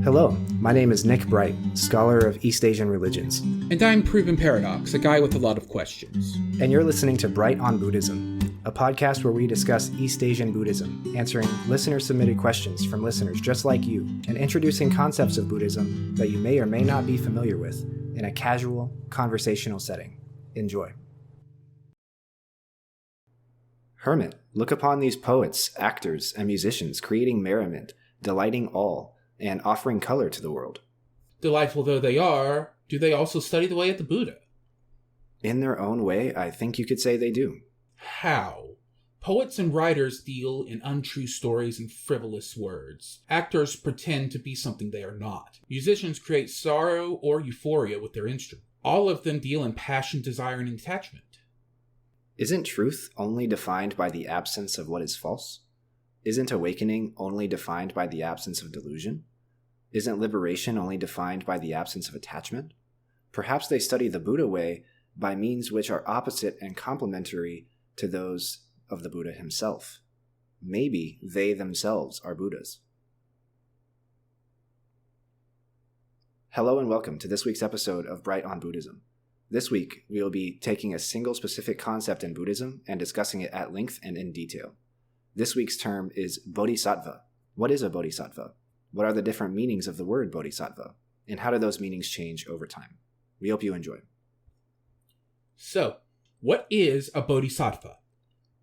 Hello, my name is Nick Bright, scholar of East Asian religions. And I'm Proven Paradox, a guy with a lot of questions. And you're listening to Bright on Buddhism, a podcast where we discuss East Asian Buddhism, answering listener-submitted questions from listeners just like you, and introducing concepts of Buddhism that you may or may not be familiar with in a casual, conversational setting. Enjoy. Hermit, look upon these poets, actors, and musicians creating merriment, delighting all, and offering color to the world. Delightful though they are, do they also study the way of the Buddha? In their own way, I think you could say they do. How? Poets and writers deal in untrue stories and frivolous words. Actors pretend to be something they are not. Musicians create sorrow or euphoria with their instrument. All of them deal in passion, desire, and attachment. Isn't truth only defined by the absence of what is false? Isn't awakening only defined by the absence of delusion? Isn't liberation only defined by the absence of attachment? Perhaps they study the Buddha way by means which are opposite and complementary to those of the Buddha himself. Maybe they themselves are Buddhas. Hello and welcome to this week's episode of Bright on Buddhism. This week, we will be taking a single specific concept in Buddhism and discussing it at length and in detail. This week's term is Bodhisattva. What is a Bodhisattva? What are the different meanings of the word Bodhisattva? And how do those meanings change over time? We hope you enjoy. So, what is a Bodhisattva?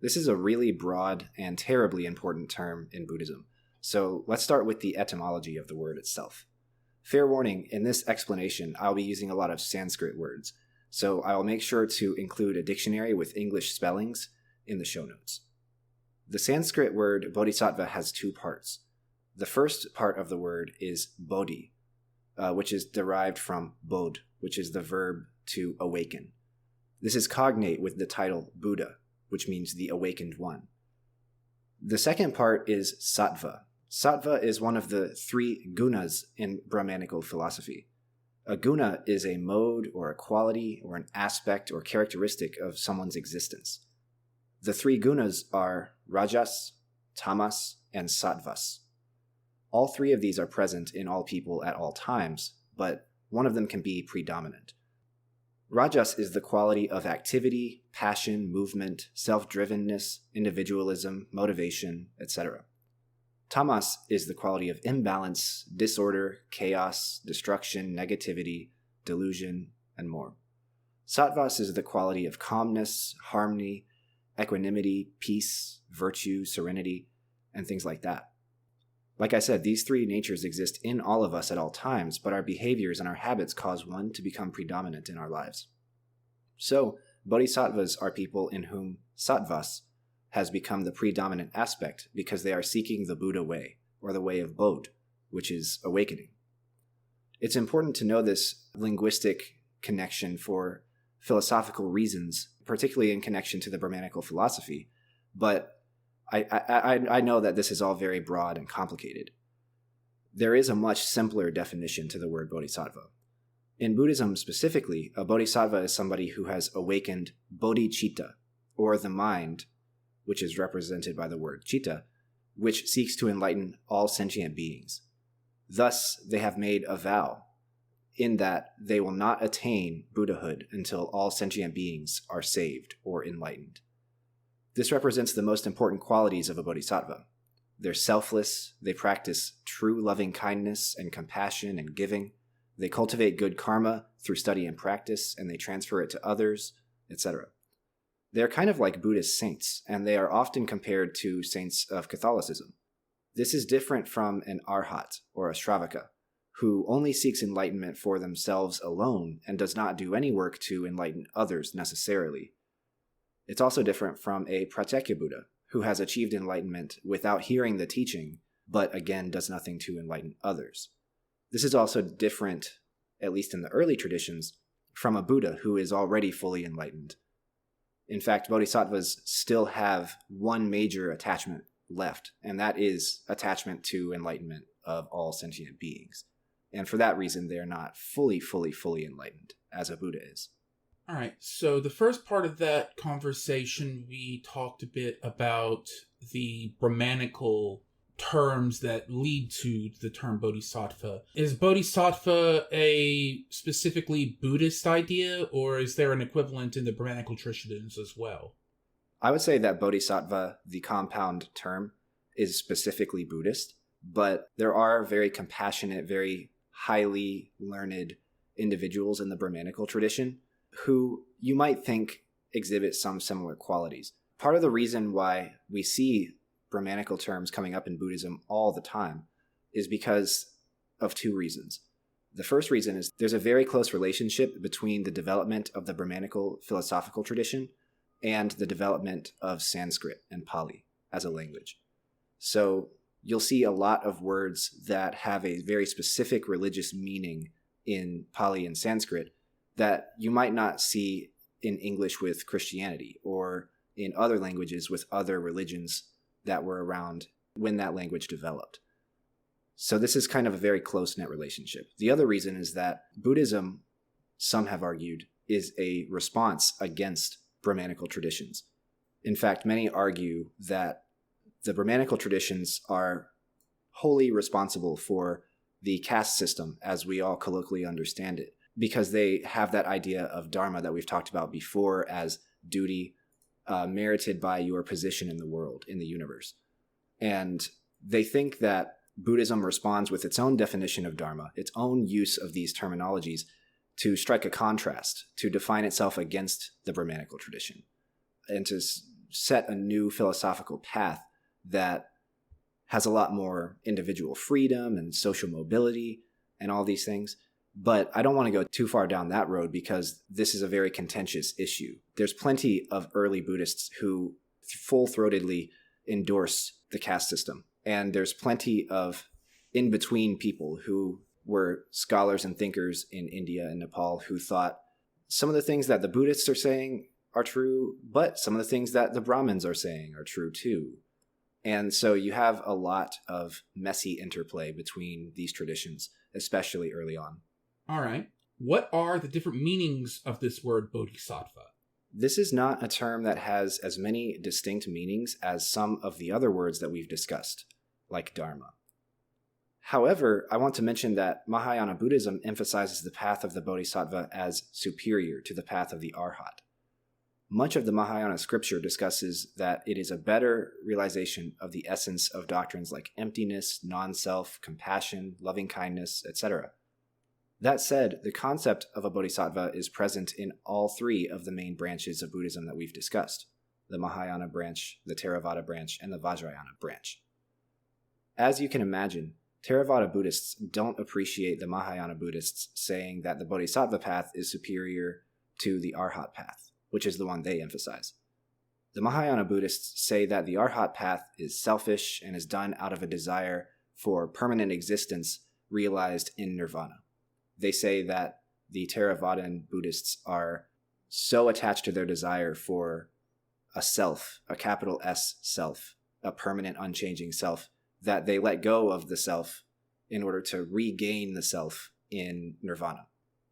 This is a really broad and terribly important term in Buddhism. So let's start with the etymology of the word itself. Fair warning, in this explanation, I'll be using a lot of Sanskrit words. So I will make sure to include a dictionary with English spellings in the show notes. The Sanskrit word bodhisattva has two parts. The first part of the word is bodhi, which is derived from bod, which is the verb to awaken. This is cognate with the title Buddha, which means the awakened one. The second part is sattva. Sattva is one of the three gunas in Brahmanical philosophy. A guna is a mode or a quality or an aspect or characteristic of someone's existence. The three gunas are rajas, tamas, and sattvas. All three of these are present in all people at all times, but one of them can be predominant. Rajas is the quality of activity, passion, movement, self-drivenness, individualism, motivation, etc. Tamas is the quality of imbalance, disorder, chaos, destruction, negativity, delusion, and more. Sattvas is the quality of calmness, harmony, equanimity, peace, virtue, serenity, and things like that. Like I said, these three natures exist in all of us at all times, but our behaviors and our habits cause one to become predominant in our lives. So, bodhisattvas are people in whom sattvas has become the predominant aspect because they are seeking the Buddha way, or the way of Bodh, which is awakening. It's important to know this linguistic connection for philosophical reasons, particularly in connection to the Brahmanical philosophy, but I know that this is all very broad and complicated. There is a much simpler definition to the word bodhisattva. In Buddhism specifically, a bodhisattva is somebody who has awakened bodhicitta, or the mind, which is represented by the word citta, which seeks to enlighten all sentient beings. Thus, they have made a vow in that they will not attain Buddhahood until all sentient beings are saved or enlightened. This represents the most important qualities of a bodhisattva. They're selfless, they practice true loving kindness and compassion and giving, they cultivate good karma through study and practice, and they transfer it to others, etc. They're kind of like Buddhist saints, and they are often compared to saints of Catholicism. This is different from an arhat, or a shravaka, who only seeks enlightenment for themselves alone and does not do any work to enlighten others necessarily. It's also different from a pratyekya Buddha, who has achieved enlightenment without hearing the teaching, but again does nothing to enlighten others. This is also different, at least in the early traditions, from a Buddha who is already fully enlightened. In fact, bodhisattvas still have one major attachment left, and that is attachment to enlightenment of all sentient beings. And for that reason, they are not fully enlightened, as a Buddha is. All right, so the first part of that conversation, we talked a bit about the Brahmanical terms that lead to the term bodhisattva. Is bodhisattva a specifically Buddhist idea, or is there an equivalent in the Brahmanical traditions as well? I would say that bodhisattva, the compound term, is specifically Buddhist, but there are very compassionate, very highly learned individuals in the Brahmanical tradition who you might think exhibit some similar qualities. Part of the reason why we see Brahmanical terms coming up in Buddhism all the time is because of two reasons. The first reason is there's a very close relationship between the development of the Brahmanical philosophical tradition and the development of Sanskrit and Pali as a language. So you'll see a lot of words that have a very specific religious meaning in Pali and Sanskrit that you might not see in English with Christianity or in other languages with other religions that were around when that language developed. So this is kind of a very close-knit relationship. The other reason is that Buddhism, some have argued, is a response against Brahmanical traditions. In fact, many argue that the Brahmanical traditions are wholly responsible for the caste system as we all colloquially understand it, because they have that idea of dharma that we've talked about before as duty merited by your position in the world, in the universe. And they think that Buddhism responds with its own definition of dharma, its own use of these terminologies to strike a contrast, to define itself against the Brahmanical tradition, and to set a new philosophical path that has a lot more individual freedom and social mobility and all these things. But I don't want to go too far down that road because this is a very contentious issue. There's plenty of early Buddhists who full-throatedly endorse the caste system. And there's plenty of in-between people who were scholars and thinkers in India and Nepal who thought some of the things that the Buddhists are saying are true, but some of the things that the Brahmins are saying are true too. And so you have a lot of messy interplay between these traditions, especially early on. All right. What are the different meanings of this word bodhisattva? This is not a term that has as many distinct meanings as some of the other words that we've discussed, like dharma. However, I want to mention that Mahayana Buddhism emphasizes the path of the bodhisattva as superior to the path of the arhat. Much of the Mahayana scripture discusses that it is a better realization of the essence of doctrines like emptiness, non-self, compassion, loving-kindness, etc. That said, the concept of a bodhisattva is present in all three of the main branches of Buddhism that we've discussed: the Mahayana branch, the Theravada branch, and the Vajrayana branch. As you can imagine, Theravada Buddhists don't appreciate the Mahayana Buddhists saying that the bodhisattva path is superior to the arhat path, which is the one they emphasize. The Mahayana Buddhists say that the arhat path is selfish and is done out of a desire for permanent existence realized in nirvana. They say that the Theravadan Buddhists are so attached to their desire for a self, a capital S self, a permanent unchanging self, that they let go of the self in order to regain the self in nirvana.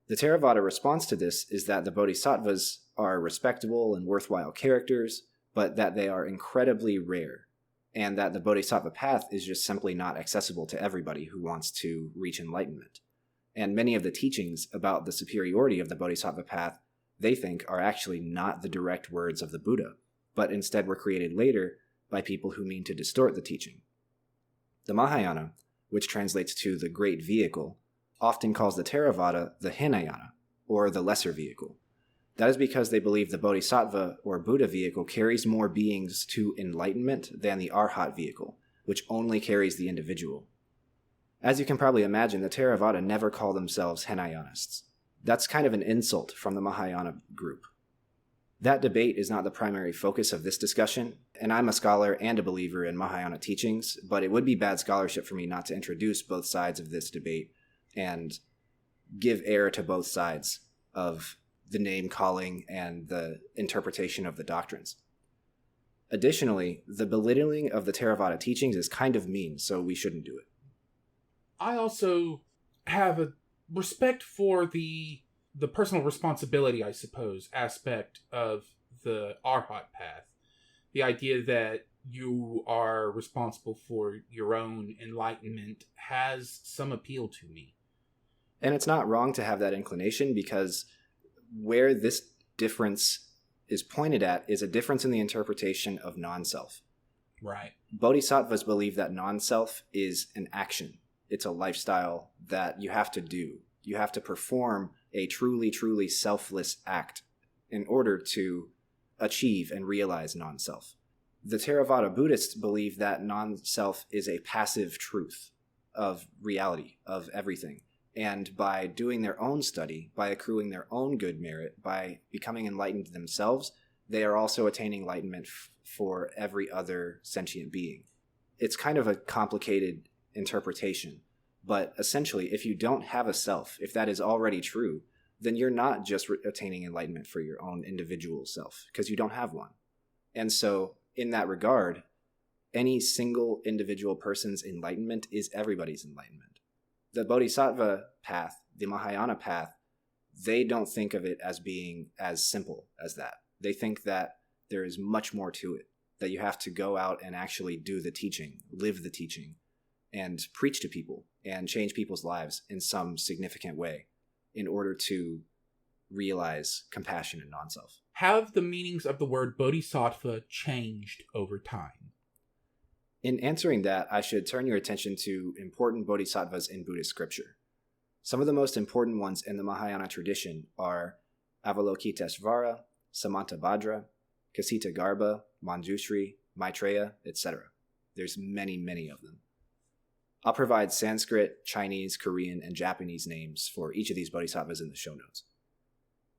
The Theravada response to this is that the bodhisattvas are respectable and worthwhile characters, but that they are incredibly rare, and that the bodhisattva path is just simply not accessible to everybody who wants to reach enlightenment. And many of the teachings about the superiority of the bodhisattva path, they think, are actually not the direct words of the Buddha, but instead were created later by people who mean to distort the teaching. The Mahayana, which translates to the great vehicle, often calls the Theravada the Hinayana, or the lesser vehicle. That is because they believe the bodhisattva or Buddha vehicle carries more beings to enlightenment than the arhat vehicle, which only carries the individual. As you can probably imagine, the Theravada never call themselves Hinayanists. That's kind of an insult from the Mahayana group. That debate is not the primary focus of this discussion, and I'm a scholar and a believer in Mahayana teachings, but it would be bad scholarship for me not to introduce both sides of this debate and give air to both sides of the name calling and the interpretation of the doctrines. Additionally, the belittling of the Theravada teachings is kind of mean, so we shouldn't do it. I also have a respect for the personal responsibility, I suppose, aspect of the arhat path. The idea that you are responsible for your own enlightenment has some appeal to me. And it's not wrong to have that inclination, because where this difference is pointed at is a difference in the interpretation of non-self. Right. Bodhisattvas believe that non-self is an action. It's a lifestyle that you have to do. You have to perform a truly, truly selfless act in order to achieve and realize non-self. The Theravada Buddhists believe that non-self is a passive truth of reality, of everything. And by doing their own study, by accruing their own good merit, by becoming enlightened themselves, they are also attaining enlightenment for every other sentient being. It's kind of a complicated interpretation, but essentially, if you don't have a self, if that is already true, then you're not just attaining enlightenment for your own individual self, because you don't have one. And so, in that regard, any single individual person's enlightenment is everybody's enlightenment. The Bodhisattva path, the Mahayana path, they don't think of it as being as simple as that. They think that there is much more to it, that you have to go out and actually do the teaching, live the teaching, and preach to people and change people's lives in some significant way in order to realize compassion and non-self. Have the meanings of the word bodhisattva changed over time? In answering that, I should turn your attention to important bodhisattvas in Buddhist scripture. Some of the most important ones in the Mahayana tradition are Avalokitesvara, Samantabhadra, Ksitagarbha, Manjushri, Maitreya, etc. There's many, many of them. I'll provide Sanskrit, Chinese, Korean, and Japanese names for each of these bodhisattvas in the show notes.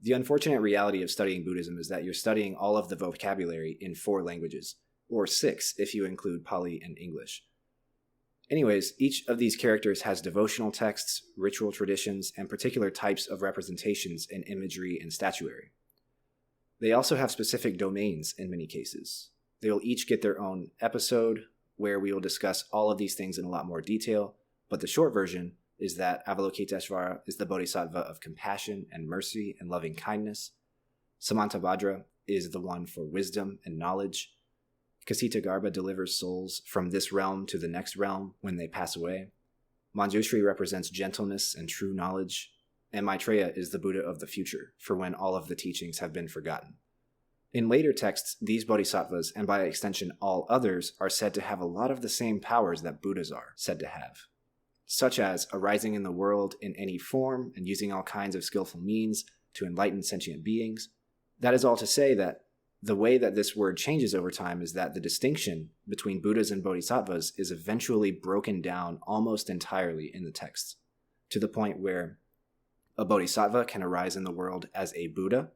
The unfortunate reality of studying Buddhism is that you're studying all of the vocabulary in 4 languages, or 6 if you include Pali and English. Anyways, each of these characters has devotional texts, ritual traditions, and particular types of representations in imagery and statuary. They also have specific domains in many cases. They will each get their own episode where we will discuss all of these things in a lot more detail, but the short version is that Avalokitesvara is the bodhisattva of compassion and mercy and loving kindness. Samantabhadra is the one for wisdom and knowledge. Ksitagarbha delivers souls from this realm to the next realm when they pass away. Manjushri represents gentleness and true knowledge. And Maitreya is the Buddha of the future, for when all of the teachings have been forgotten. In later texts, these bodhisattvas, and by extension all others, are said to have a lot of the same powers that Buddhas are said to have, such as arising in the world in any form and using all kinds of skillful means to enlighten sentient beings. That is all to say that the way that this word changes over time is that the distinction between Buddhas and bodhisattvas is eventually broken down almost entirely in the texts, to the point where a bodhisattva can arise in the world as a Buddha,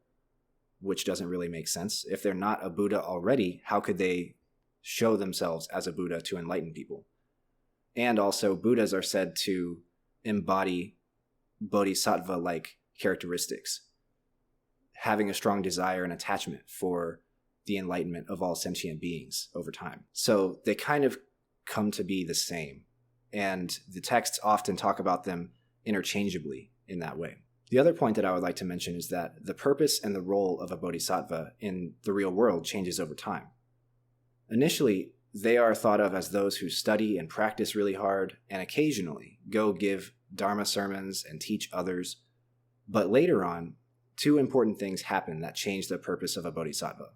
which doesn't really make sense. If they're not a Buddha already, how could they show themselves as a Buddha to enlighten people? And also, Buddhas are said to embody bodhisattva-like characteristics, having a strong desire and attachment for the enlightenment of all sentient beings over time. So they kind of come to be the same, and the texts often talk about them interchangeably in that way. The other point that I would like to mention is that the purpose and the role of a bodhisattva in the real world changes over time. Initially, they are thought of as those who study and practice really hard and occasionally go give Dharma sermons and teach others. But later on, 2 important things happen that change the purpose of a bodhisattva.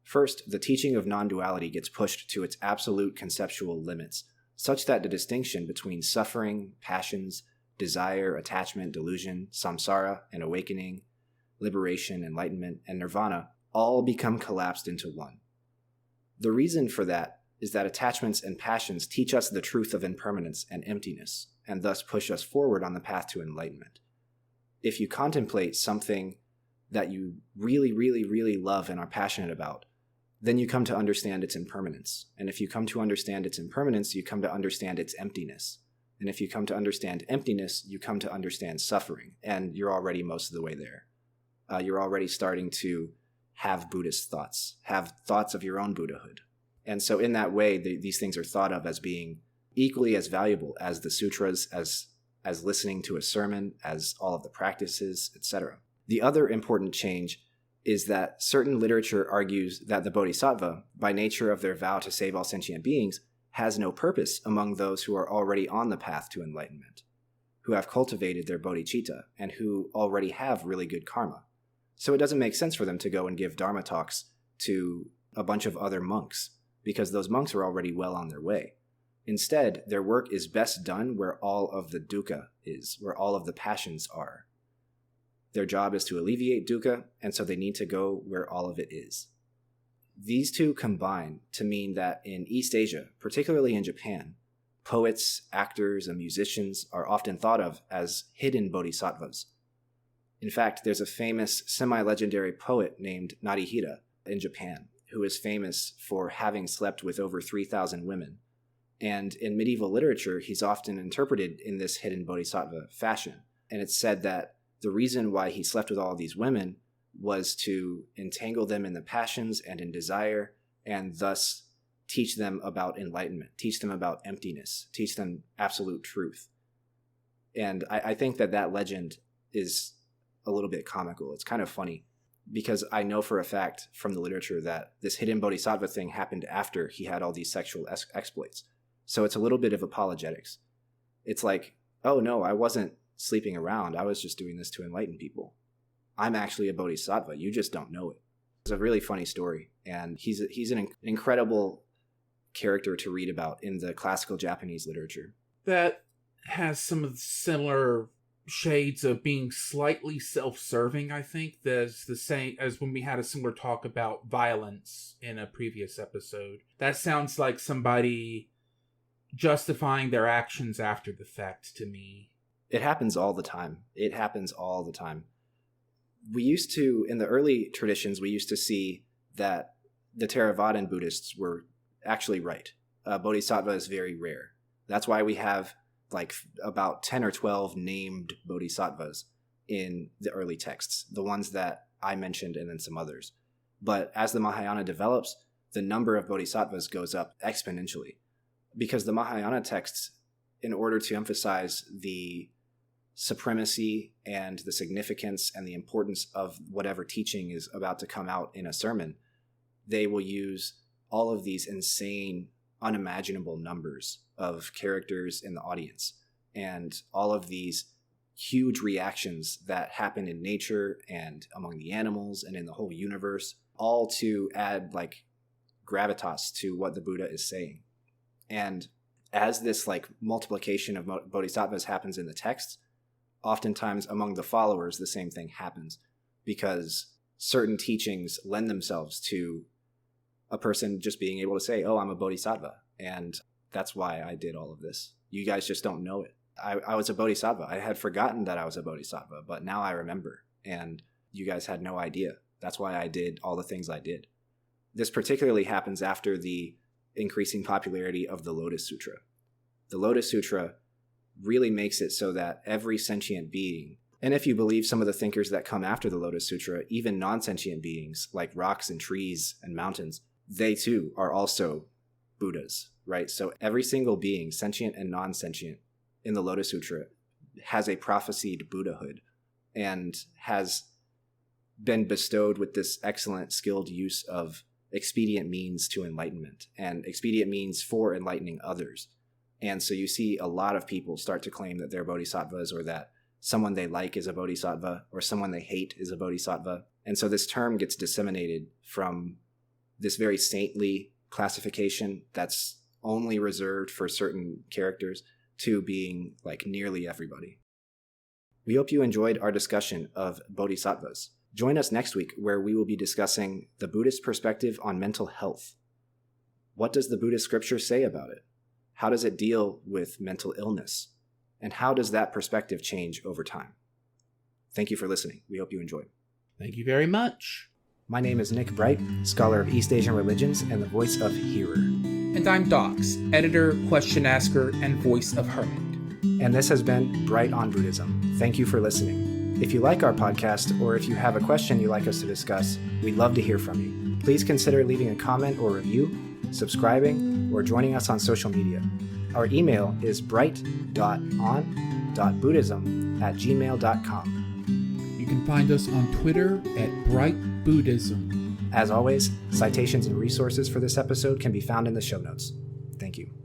First, the teaching of non-duality gets pushed to its absolute conceptual limits, such that the distinction between suffering, passions, desire, attachment, delusion, samsara, and awakening, liberation, enlightenment, and nirvana all become collapsed into one. The reason for that is that attachments and passions teach us the truth of impermanence and emptiness, and thus push us forward on the path to enlightenment. If you contemplate something that you really, really, really love and are passionate about, then you come to understand its impermanence. And if you come to understand its impermanence, you come to understand its emptiness. And if you come to understand emptiness, you come to understand suffering, and you're already most of the way there. You're already starting to have Buddhist thoughts, have thoughts of your own Buddhahood. And so in that way, these things are thought of as being equally as valuable as the sutras, as listening to a sermon, as all of the practices, etc. The other important change is that certain literature argues that the Bodhisattva, by nature of their vow to save all sentient beings, has no purpose among those who are already on the path to enlightenment, who have cultivated their bodhicitta, and who already have really good karma. So it doesn't make sense for them to go and give Dharma talks to a bunch of other monks, because those monks are already well on their way. Instead, their work is best done where all of the dukkha is, where all of the passions are. Their job is to alleviate dukkha, and so they need to go where all of it is. These two combine to mean that in East Asia, particularly in Japan, poets, actors, and musicians are often thought of as hidden bodhisattvas. In fact, there's a famous semi-legendary poet named Narihira in Japan, who is famous for having slept with over 3,000 women. And in medieval literature, he's often interpreted in this hidden bodhisattva fashion. And it's said that the reason why he slept with all these women was to entangle them in the passions and in desire, and thus teach them about enlightenment, teach them about emptiness, teach them absolute truth. And I think that legend is a little bit comical. It's kind of funny, because I know for a fact from the literature that this hidden bodhisattva thing happened after he had all these sexual exploits. So it's a little bit of apologetics. It's like, oh no, I wasn't sleeping around. I was just doing this to enlighten people. I'm actually a bodhisattva. You just don't know it. It's a really funny story, and he's an incredible character to read about in the classical Japanese literature. That has some of the similar shades of being slightly self-serving, I think. That's the same as when we had a similar talk about violence in a previous episode. That sounds like somebody justifying their actions after the fact to me. It happens all the time. It happens all the time. We used to, in the early traditions, we used to see that the Theravadan Buddhists were actually right. Bodhisattva is very rare. That's why we have like about 10 or 12 named bodhisattvas in the early texts, the ones that I mentioned and then some others. But as the Mahayana develops, the number of bodhisattvas goes up exponentially, because the Mahayana texts, in order to emphasize the supremacy and the significance and the importance of whatever teaching is about to come out in a sermon, they will use all of these insane, unimaginable numbers of characters in the audience, and all of these huge reactions that happen in nature and among the animals and in the whole universe, all to add like gravitas to what the Buddha is saying. And as this like multiplication of bodhisattvas happens in the texts, oftentimes among the followers the same thing happens, because certain teachings lend themselves to a person just being able to say, oh, I'm a bodhisattva, and that's why I did all of this. You guys just don't know it. I was a bodhisattva. I had forgotten that I was a bodhisattva, but now I remember, and you guys had no idea. That's why I did all the things I did. This particularly happens after the increasing popularity of the Lotus Sutra. The Lotus Sutra really makes it so that every sentient being, and if you believe some of the thinkers that come after the Lotus Sutra, even non-sentient beings like rocks and trees and mountains, they too are also Buddhas, right? So every single being, sentient and non-sentient, in the Lotus Sutra has a prophesied Buddhahood and has been bestowed with this excellent skilled use of expedient means to enlightenment and expedient means for enlightening others. And so you see a lot of people start to claim that they're bodhisattvas, or that someone they like is a bodhisattva, or someone they hate is a bodhisattva. And so this term gets disseminated from this very saintly classification that's only reserved for certain characters to being like nearly everybody. We hope you enjoyed our discussion of bodhisattvas. Join us next week, where we will be discussing the Buddhist perspective on mental health. What does the Buddhist scripture say about it? How does it deal with mental illness? And how does that perspective change over time? Thank you for listening. We hope you enjoyed. Thank you very much. My name is Nick Bright, scholar of East Asian religions and the voice of Hearer. And I'm Docs, editor, question asker, and voice of Hermit. And this has been Bright on Buddhism. Thank you for listening. If you like our podcast, or if you have a question you'd like us to discuss, we'd love to hear from you. Please consider leaving a comment or review, subscribing, or joining us on social media. Our email is bright.on.buddhism@gmail.com. You can find us on Twitter at Bright Buddhism. As always, citations and resources for this episode can be found in the show notes. Thank you.